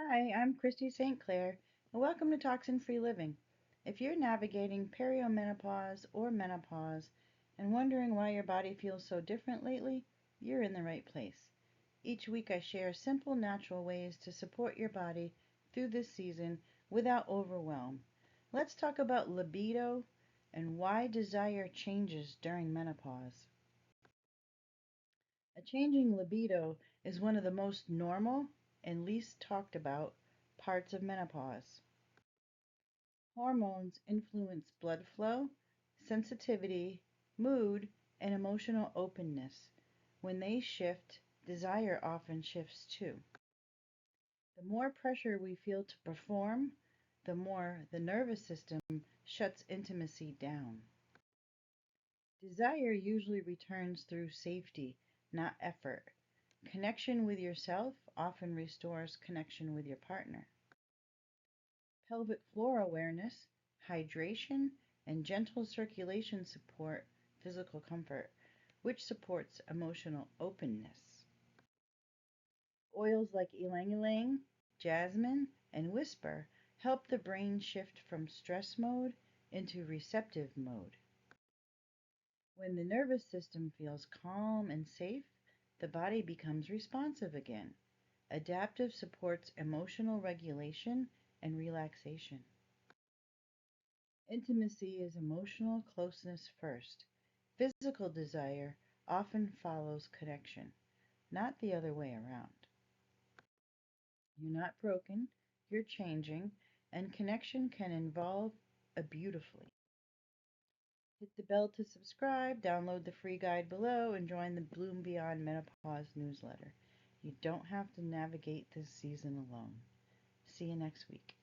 Hi, I'm Christy St. Clair, and welcome to Toxin Free Living. If you're navigating perimenopause or menopause and wondering why your body feels so different lately, you're in the right place. Each week I share simple, natural ways to support your body through this season without overwhelm. Let's talk about libido and why desire changes during menopause. A changing libido is one of the most normal and least talked about parts of menopause. Hormones influence blood flow, sensitivity, mood, and emotional openness. When they shift, desire often shifts too. The more pressure we feel to perform, the more the nervous system shuts intimacy down. Desire usually returns through safety, not effort. Connection with yourself often restores connection with your partner. Pelvic floor awareness, hydration, and gentle circulation support physical comfort, which supports emotional openness. Oils like ylang ylang, jasmine, and whisper help the brain shift from stress mode into receptive mode. When the nervous system feels calm and safe, the body becomes responsive again. Adaptive supports emotional regulation and relaxation. Intimacy is emotional closeness first. Physical desire often follows connection, not the other way around. You're not broken, you're changing, and connection can evolve beautifully. Hit the bell to subscribe, download the free guide below, and join the Bloom Beyond Menopause newsletter. You don't have to navigate this season alone. See you next week.